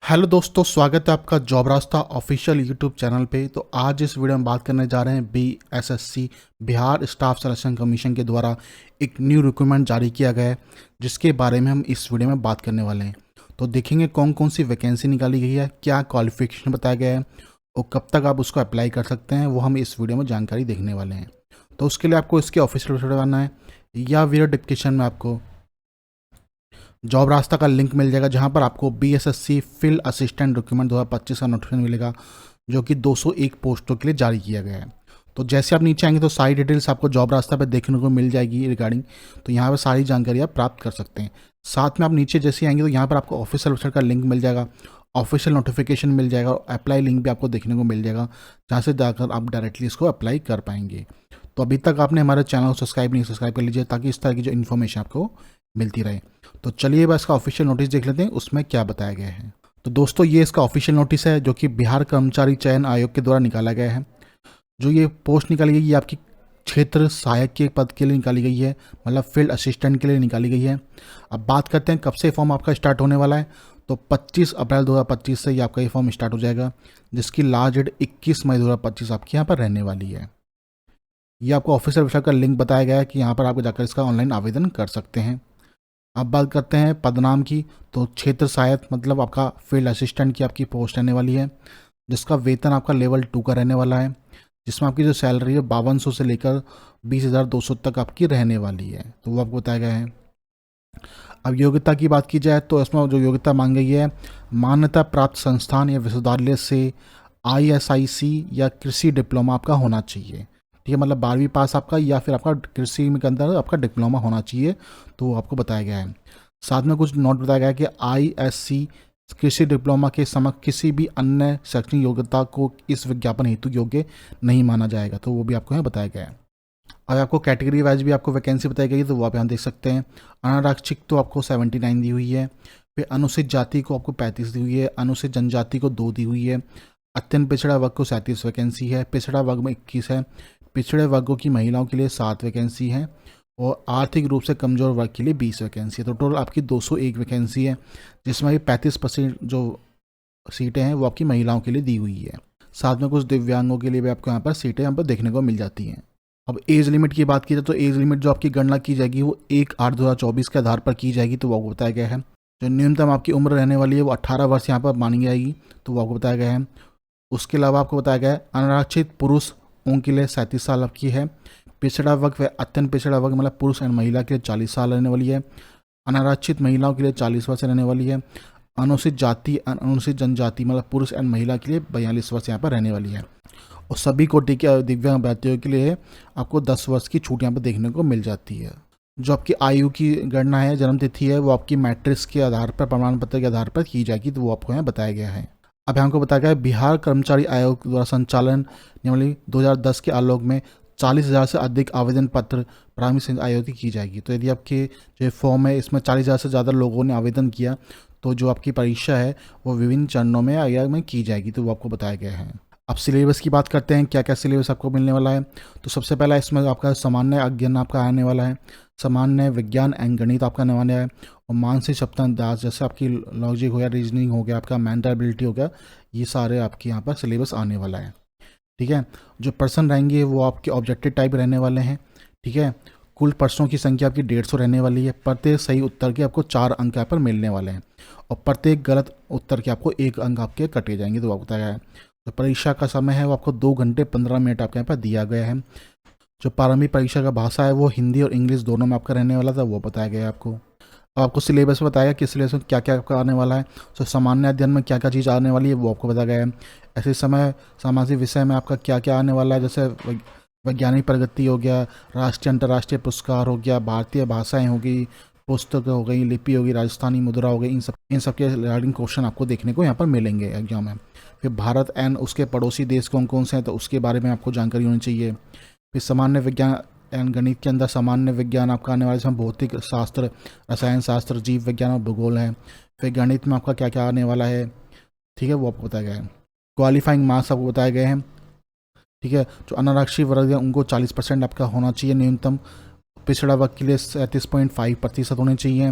Hello दोस्तों, स्वागत है आपका जॉब रास्ता ऑफिशियल यूट्यूब चैनल पे। तो आज इस वीडियो में बात करने जा रहे हैं BSSC Bihar staff selection commission के द्वारा एक न्यू रिक्रूटमेंट जारी किया गया है, जिसके बारे में हम इस वीडियो में बात करने वाले हैं। तो देखेंगे कौन कौन सी वैकेंसी निकाली गई है, क्या क्वालिफिकेशन बताया गया है और कब तक आप उसको अप्लाई कर सकते हैं, वो हम इस वीडियो में जानकारी देखने वाले हैं। तो उसके लिए आपको इसके ऑफिशियल वेबसाइट बनना है या वीडियो डिस्क्रिप्शन में आपको जॉब रास्ता का लिंक मिल जाएगा, जहां पर आपको बीएसएससी फील्ड असिस्टेंट रिक्रूटमेंट 2025 का नोटिफिकेशन मिलेगा, जो कि 201 पोस्टों के लिए जारी किया गया है। तो जैसे आप नीचे आएंगे तो सारी डिटेल्स आपको जॉब रास्ता पर देखने को मिल जाएगी रिगार्डिंग। तो यहाँ पर सारी जानकारी आप प्राप्त कर सकते हैं। साथ में आप नीचे जैसे आएंगे तो यहाँ पर आपको ऑफिशियल वेबसाइट का लिंक मिल जाएगा, ऑफिशियल नोटिफिकेशन मिल जाएगा और अप्लाई लिंक भी आपको देखने को मिल जाएगा, जहाँ से जाकर आप डायरेक्टली इसको अप्लाई कर पाएंगे। तो अभी तक आपने हमारे चैनल को सब्सक्राइब नहीं, सब्सक्राइब कर लीजिए ताकि इस तरह की जो इन्फॉर्मेशन आपको मिलती रहे। तो चलिए बस इसका ऑफिशियल नोटिस देख लेते हैं, उसमें क्या बताया गया है। तो दोस्तों, ये इसका ऑफिशियल नोटिस है जो कि बिहार कर्मचारी चयन आयोग के द्वारा निकाला गया है। जो ये पोस्ट निकाली गई ये आपकी क्षेत्र सहायक के पद के लिए निकाली गई है, मतलब फील्ड असिस्टेंट के लिए निकाली गई है। अब बात करते हैं कब से फॉर्म आपका स्टार्ट होने वाला है। तो 25 अप्रैल 2025 से ये आपका ये फॉर्म स्टार्ट हो जाएगा, जिसकी लास्ट डेट 21 मई 2025 आपकी यहाँ पर रहने वाली है। ये आपको ऑफिशियल वेबसाइट का लिंक बताया गया है कि यहाँ पर आप जाकर इसका ऑनलाइन आवेदन कर सकते हैं। अब बात करते हैं पदनाम की। तो क्षेत्र सहायक मतलब आपका फील्ड असिस्टेंट की आपकी पोस्ट रहने वाली है, जिसका वेतन आपका लेवल 2 का रहने वाला है, जिसमें आपकी जो सैलरी है 5200 से लेकर 20,200 तक आपकी रहने वाली है। तो वो आपको बताया गया है। अब योग्यता की बात की जाए तो इसमें जो योग्यता मांगी गई है, मान्यता प्राप्त संस्थान या विश्वविद्यालय से आईएसआईसी या कृषि डिप्लोमा आपका होना चाहिए। ठीक है, मतलब 12वीं पास आपका या फिर आपका कृषि में के अंदर आपका डिप्लोमा होना चाहिए, तो वो आपको बताया गया है। साथ में कुछ नोट बताया गया है कि आईएससी कृषि डिप्लोमा के समक्ष किसी भी अन्य शैक्षणिक योग्यता को इस विज्ञापन हेतु योग्य नहीं माना जाएगा, तो वो भी आपको यहाँ बताया गया है। और आपको कैटेगरी वाइज भी आपको वैकेंसी बताई गई है, तो वो आप यहाँ देख सकते हैं। अनारक्षित तो आपको 79 दी हुई है, फिर अनुसूचित जाति को आपको 35 दी हुई है, अनुसूचित जनजाति को 2 दी हुई है, अत्यंत पिछड़ा वर्ग को 37 वैकेंसी है, पिछड़ा वर्ग में 21 है, पिछड़े वर्गों की महिलाओं के लिए 7 वैकेंसी है और आर्थिक रूप से कमजोर वर्ग के लिए 20 वैकेंसी है। तो टोटल आपकी 201 वैकेंसी है, जिसमें 35% जो सीटें हैं वो आपकी महिलाओं के लिए दी हुई है। साथ में कुछ दिव्यांगों के लिए भी आपको यहाँ पर सीटें यहाँ पर देखने को मिल जाती हैं। अब एज लिमिट की बात की जाए तो एज लिमिट जो आपकी गणना की जाएगी वो 1/8/2024 के आधार पर की जाएगी, तो वो आपको बताया गया है। जो न्यूनतम आपकी उम्र रहने वाली है वो 18 वर्ष यहाँ पर मानी जाएगी, तो वो आपको बताया गया है। उसके अलावा आपको बताया गया है अनारक्षित पुरुष उनके लिए 37 साल आपकी है, पिछड़ा वर्ग व अत्यंत पिछड़ा वर्ग मतलब पुरुष एंड महिला के लिए 40 साल रहने वाली है, अनारक्षित महिलाओं के लिए 40 वर्ष रहने वाली है, अनुसूचित जाति अनुसूचित जनजाति मतलब पुरुष एंड महिला के लिए 42 वर्ष यहाँ पर रहने वाली है, और सभी कोटि के दिव्यांग अभ्यर्थियों के लिए आपको 10 वर्ष की छूट यहाँ पर देखने को मिल जाती है। जो आपकी आयु की गणना है, जन्म तिथि है, वो आपकी मैट्रिक्स के आधार पर, प्रमाण पत्र के आधार पर की जाएगी, तो वो आपको यहाँ बताया गया है। अब हमको बताया गया है बिहार कर्मचारी आयोग द्वारा संचालन नियमावली 2010 के आलोक में 40,000 से अधिक आवेदन पत्र प्रारंभिक से आयोजित की जाएगी। तो यदि आपके जो फॉर्म है इसमें 40,000 से ज़्यादा लोगों ने आवेदन किया, तो जो आपकी परीक्षा है वो विभिन्न चरणों में आयोग में की जाएगी, तो वो आपको बताया गया है। अब सिलेबस की बात करते हैं, क्या क्या सिलेबस आपको मिलने वाला है। तो सबसे पहला इसमें आपका सामान्य अध्ययन आपका आने वाला है, सामान्य विज्ञान एंड गणित आपका आने वाला है, और मानसिक क्षमता अंदाज जैसे आपकी लॉजिक हो गया, रीजनिंग हो गया, आपका मेंटल एबिलिटी हो गया, ये सारे आपके यहाँ पर सिलेबस आने वाला है। ठीक है, जो पर्सन रहेंगे वो आपके ऑब्जेक्टिव टाइप रहने वाले हैं। ठीक है, कुल प्रश्नों की संख्या आपकी 150 रहने वाली है, प्रत्येक सही उत्तर के आपको 4 अंक यहाँ पर मिलने वाले हैं, और प्रत्येक गलत उत्तर के आपको 1 अंक आपके कटे जाएंगे, तो आपको बताया गया है। तो परीक्षा का समय है वो आपको 2 घंटे 15 मिनट आपके यहाँ पर दिया गया है। जो प्रारंभिक परीक्षा का भाषा है वो हिंदी और इंग्लिश दोनों में आपका रहने वाला था, वो बताया गया है आपको। अब आपको सिलेबस में बताया कि सिलेबस में क्या क्या आपका आने वाला है। तो सामान्य अध्ययन में क्या क्या चीज़ आने वाली है वो आपको बताया गया है। ऐसे समय सामाजिक विषय में आपका क्या क्या आने वाला है, जैसे वैज्ञानिक प्रगति हो गया, राष्ट्रीय अंतर्राष्ट्रीय पुरस्कार हो गया, भारतीय भाषाएँ हो गई, पुस्तक हो गई, लिपि होगी, राजस्थानी मुद्रा हो गई, इन सब के रिगार्डिंग क्वेश्चन आपको देखने को यहाँ पर मिलेंगे एग्जाम में। फिर भारत एंड उसके पड़ोसी देश कौन कौन से हैं, तो उसके बारे में आपको जानकारी होनी चाहिए। फिर सामान्य विज्ञान एंड गणित के अंदर सामान्य विज्ञान आपका आने वाला है, जिसमें भौतिक शास्त्र, रसायन शास्त्र, जीव विज्ञान और भूगोल है। फिर गणित में आपका क्या क्या आने वाला है, ठीक है, वो आपको बताया गया है। क्वालिफाइंग मार्क्स आपको बताए गए हैं। ठीक है, जो अनारक्षित वर्ग है उनको 40% आपका होना चाहिए न्यूनतम, पिछड़ा वर्ग के लिए 37.5% होने चाहिए।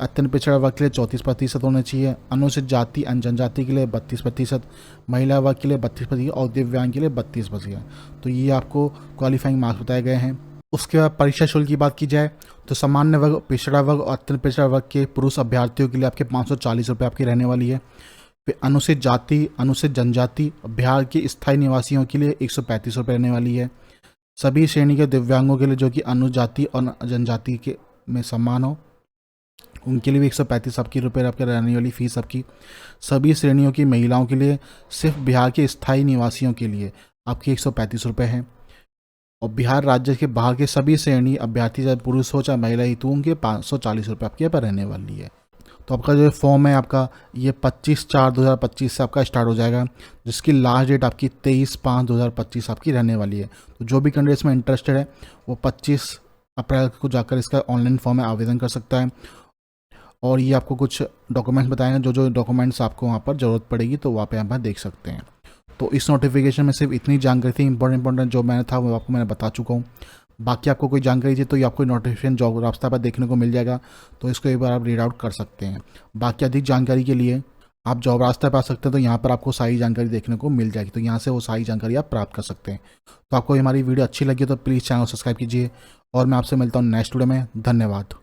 अत्यंत पिछड़ा वर्ग के लिए 34% होने चाहिए, अनुसूचित जाति एंड जनजाति के लिए 32%, महिला वर्ग के लिए 32% और दिव्यांग के लिए 32%। तो ये आपको क्वालिफाइंग मार्क्स बताए गए हैं। उसके बाद परीक्षा शुल्क की बात की जाए तो सामान्य वर्ग, पिछड़ा वर्ग और अत्यंत पिछड़ा वर्ग के पुरुष अभ्यर्थियों के लिए आपके 540 रुपये आपकी रहने वाली है। फिर अनुसूचित जाति, अनुसूचित जनजाति, बिहार के स्थायी निवासियों के लिए 135 रुपये रहने वाली है। सभी श्रेणी के दिव्यांगों के लिए जो कि अनुजाति और जनजाति के में समान हो, उनके लिए भी 135 आपकी रुपये आपके रहने वाली फीस आपकी। सभी श्रेणियों की महिलाओं के लिए सिर्फ बिहार के स्थायी निवासियों के लिए आपकी 135 रुपये है। और बिहार राज्य के बाहर के सभी श्रेणी अभ्यर्थी, चाहे पुरुष हो चाहे महिला ही, तो उनके 540 रुपये आपके यहाँ पर रहने वाली है। तो आपका जो फॉर्म है आपका ये 25/4/2025 से आपका स्टार्ट हो जाएगा, जिसकी लास्ट डेट आपकी 23/5/2025 आपकी रहने वाली है। तो जो भी कैंडिडेट्स में इंटरेस्टेड है वो 25 अप्रैल को जाकर इसका ऑनलाइन फॉर्म में आवेदन कर सकता है। और ये आपको कुछ डॉक्यूमेंट्स बताएंगे, जो जो डॉक्यूमेंट्स आपको वहाँ पर ज़रूरत पड़ेगी तो वहाँ पे आप देख सकते हैं। तो इस नोटिफिकेशन में सिर्फ इतनी जानकारी थी, इंपॉर्टेंट जो मैंने था वो आपको मैंने बता चुका हूँ। बाकी आपको कोई जानकारी चाहिए तो ये आपको नोटिफिकेशन जॉब रास्ता पर देखने को मिल जाएगा, तो इसको एक बार आप रीड आउट कर सकते हैं। बाकी अधिक जानकारी के लिए आप जॉब रास्ता पर आ सकते हैं, तो यहाँ पर आपको सारी जानकारी देखने को मिल जाएगी, तो यहाँ से वो सारी जानकारी आप प्राप्त कर सकते हैं। तो आपको हमारी वीडियो अच्छी लगी तो प्लीज़ चैनल सब्सक्राइब कीजिए और मैं आपसे मिलता हूँ नेक्स्ट वीडियो में। धन्यवाद।